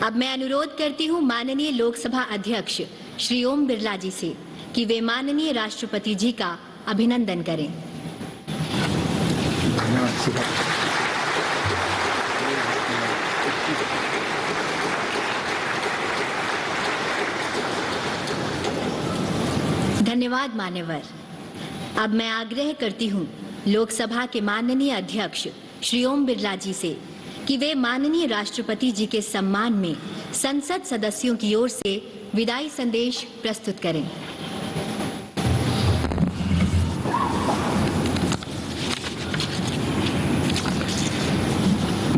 अब मैं अनुरोध करती हूँ माननीय लोकसभा अध्यक्ष श्री ओम बिरला जी से कि वे माननीय राष्ट्रपति जी का अभिनंदन करें। धन्यवाद मान्यवर। अब मैं आग्रह करती हूँ लोकसभा के माननीय अध्यक्ष श्री ओम बिरला जी से कि वे माननीय राष्ट्रपति जी के सम्मान में संसद सदस्यों की ओर से विदाई संदेश प्रस्तुत करें।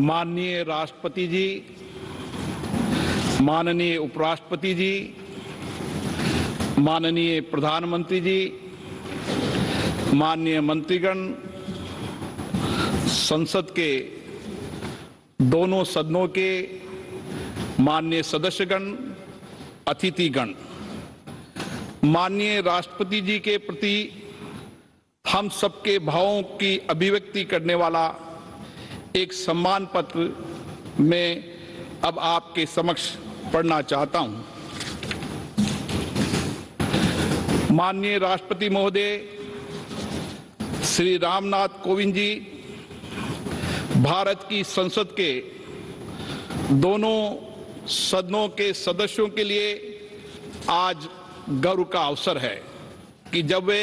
माननीय राष्ट्रपति जी, माननीय उपराष्ट्रपति जी, माननीय प्रधानमंत्री जी, माननीय मंत्रीगण, संसद के दोनों सदनों के माननीय सदस्यगण, अतिथिगण, माननीय राष्ट्रपति जी के प्रति हम सबके भावों की अभिव्यक्ति करने वाला एक सम्मान पत्र मैं अब आपके समक्ष पढ़ना चाहता हूं। माननीय राष्ट्रपति महोदय श्री रामनाथ कोविंद जी, भारत की संसद के दोनों सदनों के सदस्यों के लिए आज गर्व का अवसर है कि जब वे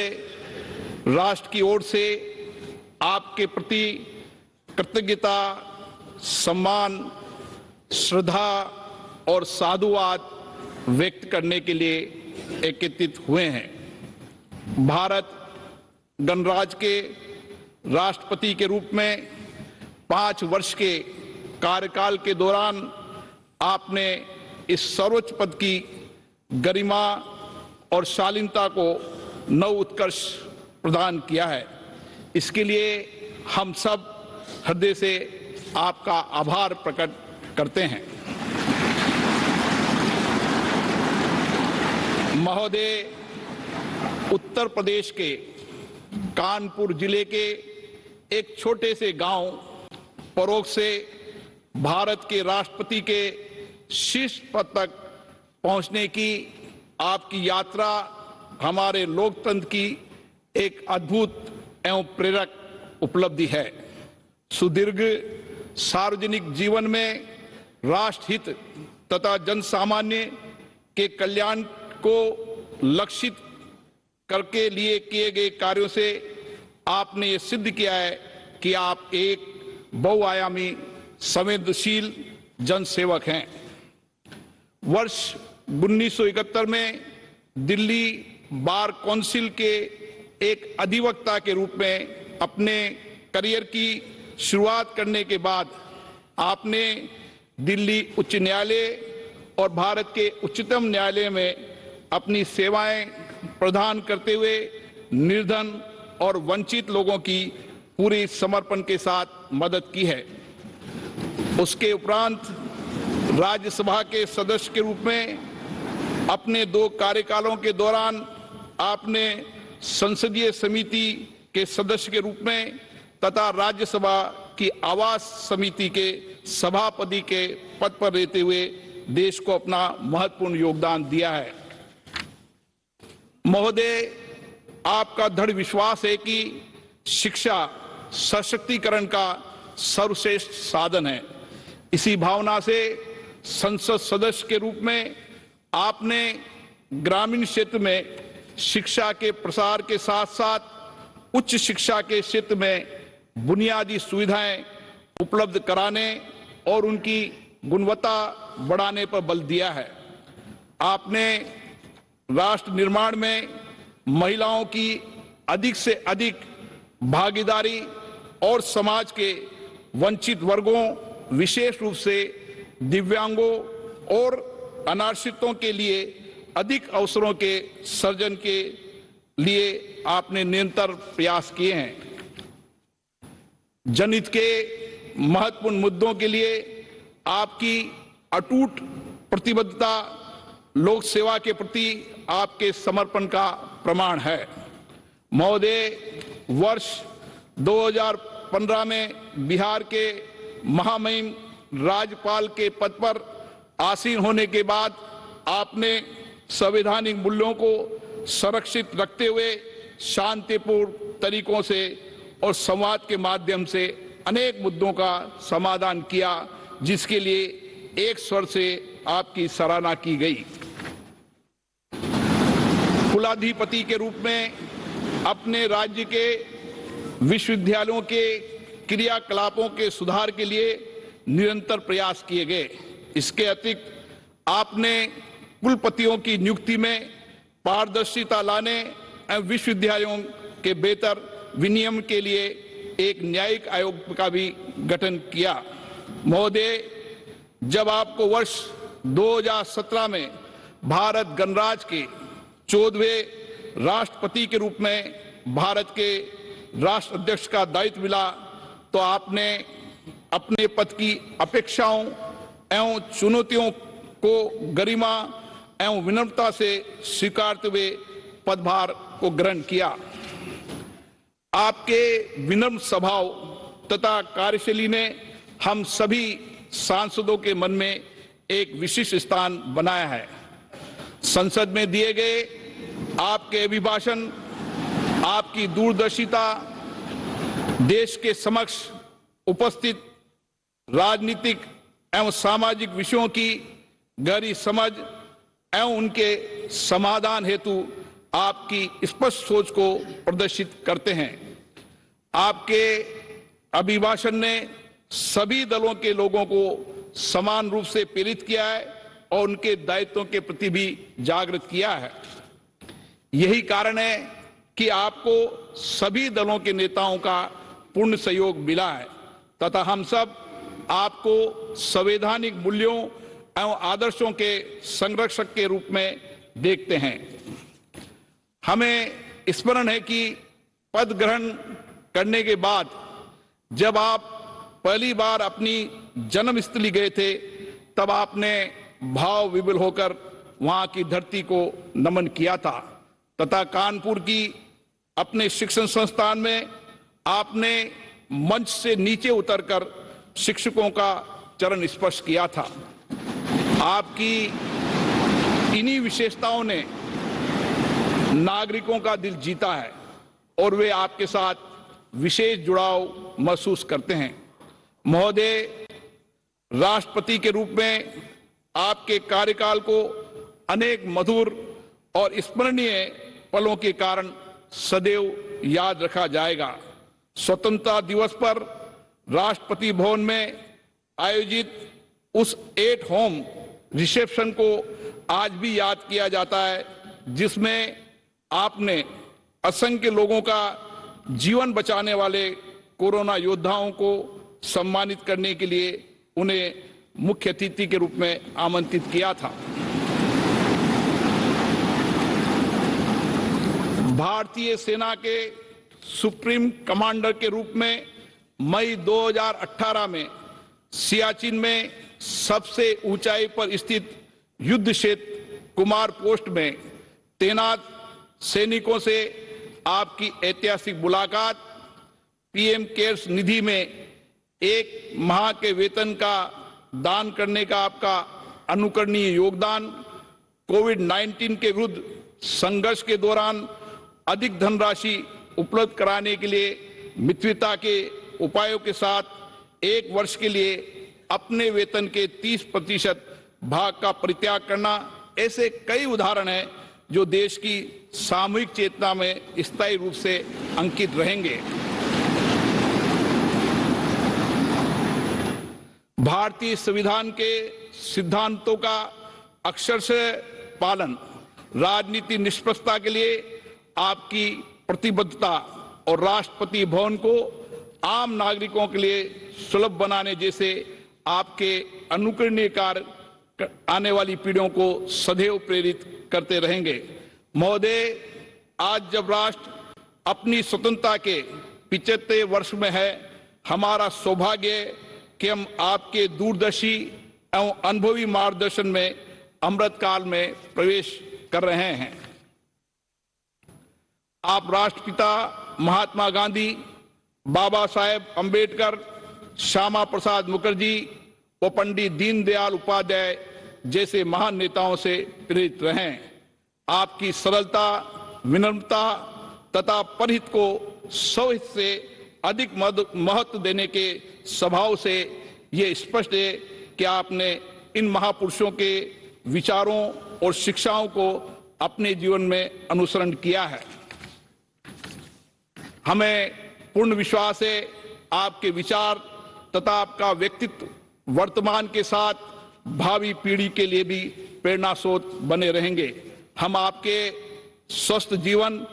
राष्ट्र की ओर से आपके प्रति कृतज्ञता, सम्मान, श्रद्धा और साधुवाद व्यक्त करने के लिए एकत्रित हुए हैं। भारत गणराज्य के राष्ट्रपति के रूप में 5 वर्ष के कार्यकाल के दौरान आपने इस सर्वोच्च पद की गरिमा और शालीनता को नव उत्कर्ष प्रदान किया है। इसके लिए हम सब हृदय से आपका आभार प्रकट करते हैं। महोदय, उत्तर प्रदेश के कानपुर जिले के एक छोटे से गांव परोग से भारत के राष्ट्रपति के शीर्ष पद तक पहुंचने की आपकी यात्रा हमारे लोकतंत्र की एक अद्भुत एवं प्रेरक उपलब्धि है। सुदीर्घ सार्वजनिक जीवन में राष्ट्रहित तथा जनसामान्य के कल्याण को लक्षित करके लिए किए गए कार्यों से आपने ये सिद्ध किया है कि आप एक बहुआयामी संवेदनशील जनसेवक हैं। वर्ष 1971 में दिल्ली बार काउंसिल के एक अधिवक्ता के रूप में अपने करियर की शुरुआत करने के बाद आपने दिल्ली उच्च न्यायालय और भारत के उच्चतम न्यायालय में अपनी सेवाएं प्रदान करते हुए निर्धन और वंचित लोगों की पूरी समर्पण के साथ मदद की है। उसके उपरांत राज्यसभा के सदस्य के रूप में अपने 2 कार्यकालों के दौरान आपने संसदीय समिति के सदस्य के रूप में तथा राज्यसभा की आवास समिति के सभापति के पद पर रहते हुए देश को अपना महत्वपूर्ण योगदान दिया है। महोदय, आपका दृढ़ विश्वास है कि शिक्षा सशक्तिकरण का सर्वश्रेष्ठ साधन है। इसी भावना से संसद सदस्य के रूप में आपने ग्रामीण क्षेत्र में शिक्षा के प्रसार के साथ साथ उच्च शिक्षा के क्षेत्र में बुनियादी सुविधाएं उपलब्ध कराने और उनकी गुणवत्ता बढ़ाने पर बल दिया है। आपने राष्ट्र निर्माण में महिलाओं की अधिक से अधिक भागीदारी और समाज के वंचित वर्गों, विशेष रूप से दिव्यांगों और अनाश्रितों के लिए अधिक अवसरों के सृजन के लिए आपने निरंतर प्रयास किए हैं। जनहित के महत्वपूर्ण मुद्दों के लिए आपकी अटूट प्रतिबद्धता लोक सेवा के प्रति आपके समर्पण का प्रमाण है। महोदय, वर्ष 2015 में बिहार के महामहिम राज्यपाल के पद पर आसीन होने के बाद आपने संवैधानिक मूल्यों को संरक्षित रखते हुए शांतिपूर्ण तरीकों से और संवाद के माध्यम से अनेक मुद्दों का समाधान किया, जिसके लिए एक स्वर से आपकी सराहना की गई। कुलाधिपति के रूप में अपने राज्य के विश्वविद्यालयों के क्रियाकलापों के सुधार के लिए निरंतर प्रयास किए गए। इसके अतिरिक्त आपने कुलपतियों की नियुक्ति में पारदर्शिता लाने एवं विश्वविद्यालयों के बेहतर विनियमन के लिए एक न्यायिक आयोग का भी गठन किया। महोदय, जब आपको वर्ष 2017 में भारत गणराज्य के 14वें राष्ट्रपति के रूप में भारत के राष्ट्राध्यक्ष का दायित्व मिला, तो आपने अपने पद की अपेक्षाओं एवं चुनौतियों को गरिमा एवं विनम्रता से स्वीकारते हुए पदभार को ग्रहण किया। आपके विनम्र स्वभाव तथा कार्यशैली ने हम सभी सांसदों के मन में एक विशिष्ट स्थान बनाया है। संसद में दिए गए आपके अभिभाषण, आपकी दूरदर्शिता देश के समक्ष उपस्थित राजनीतिक एवं सामाजिक विषयों की गहरी समझ एवं उनके समाधान हेतु आपकी स्पष्ट सोच को प्रदर्शित करते हैं। आपके अभिभाषण ने सभी दलों के लोगों को समान रूप से प्रेरित किया है और उनके दायित्वों के प्रति भी जागृत किया है। यही कारण है कि आपको सभी दलों के नेताओं का पूर्ण सहयोग मिला है तथा हम सब आपको संवैधानिक मूल्यों एवं आदर्शों के संरक्षक के रूप में देखते हैं। हमें स्मरण है कि पद ग्रहण करने के बाद जब आप पहली बार अपनी जन्मस्थली गए थे, तब आपने भाव विभोर होकर वहां की धरती को नमन किया था तथा कानपुर की अपने शिक्षण संस्थान में आपने मंच से नीचे उतरकर शिक्षकों का चरण स्पर्श किया था। आपकी इन्हीं विशेषताओं ने नागरिकों का दिल जीता है और वे आपके साथ विशेष जुड़ाव महसूस करते हैं। महोदय, राष्ट्रपति के रूप में आपके कार्यकाल को अनेक मधुर और स्मरणीय पलों के कारण सदैव याद रखा जाएगा। स्वतंत्रता दिवस पर राष्ट्रपति भवन में आयोजित उस एट होम रिसेप्शन को आज भी याद किया जाता है, जिसमें आपने असंख्य लोगों का जीवन बचाने वाले कोरोना योद्धाओं को सम्मानित करने के लिए उन्हें मुख्य अतिथि के रूप में आमंत्रित किया था। भारतीय सेना के सुप्रीम कमांडर के रूप में मई 2018 में सियाचिन में सबसे ऊंचाई पर स्थित युद्ध क्षेत्र कुमार पोस्ट में तैनात सैनिकों से आपकी ऐतिहासिक मुलाकात, पीएम केयर्स निधि में 1 माह के वेतन का दान करने का आपका अनुकरणीय योगदान, कोविड-19 के विरुद्ध संघर्ष के दौरान अधिक धनराशि उपलब्ध कराने के लिए मित्रता के उपायों के साथ 1 वर्ष के लिए अपने वेतन के 30% भाग का परित्याग करना, ऐसे कई उदाहरण हैं जो देश की सामूहिक चेतना में स्थायी रूप से अंकित रहेंगे। भारतीय संविधान के सिद्धांतों का अक्षरशः पालन, राजनीति निष्पक्षता के लिए आपकी प्रतिबद्धता और राष्ट्रपति भवन को आम नागरिकों के लिए सुलभ बनाने जैसे आपके अनुकरणीय कार्य आने वाली पीढ़ियों को सदैव प्रेरित करते रहेंगे। महोदय, आज जब राष्ट्र अपनी स्वतंत्रता के 75वें वर्ष में है, हमारा सौभाग्य है कि हम आपके दूरदर्शी एवं अनुभवी मार्गदर्शन में अमृतकाल में प्रवेश कर रहे हैं। आप राष्ट्रपिता महात्मा गांधी, बाबा साहेब अंबेडकर, श्यामा प्रसाद मुखर्जी व पंडित दीनदयाल उपाध्याय जैसे महान नेताओं से प्रेरित रहें। आपकी सरलता, विनम्रता तथा परहित को स्वहित से अधिक महत्व देने के स्वभाव से ये स्पष्ट है कि आपने इन महापुरुषों के विचारों और शिक्षाओं को अपने जीवन में अनुसरण किया है। हमें पूर्ण विश्वास है आपके विचार तथा आपका व्यक्तित्व वर्तमान के साथ भावी पीढ़ी के लिए भी प्रेरणा स्रोत बने रहेंगे। हम आपके स्वस्थ जीवन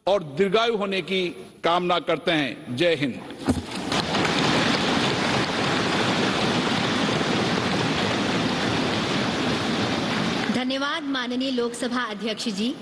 और दीर्घायु होने की कामना करते हैं। जय हिंद। धन्यवाद माननीय लोकसभा अध्यक्ष जी।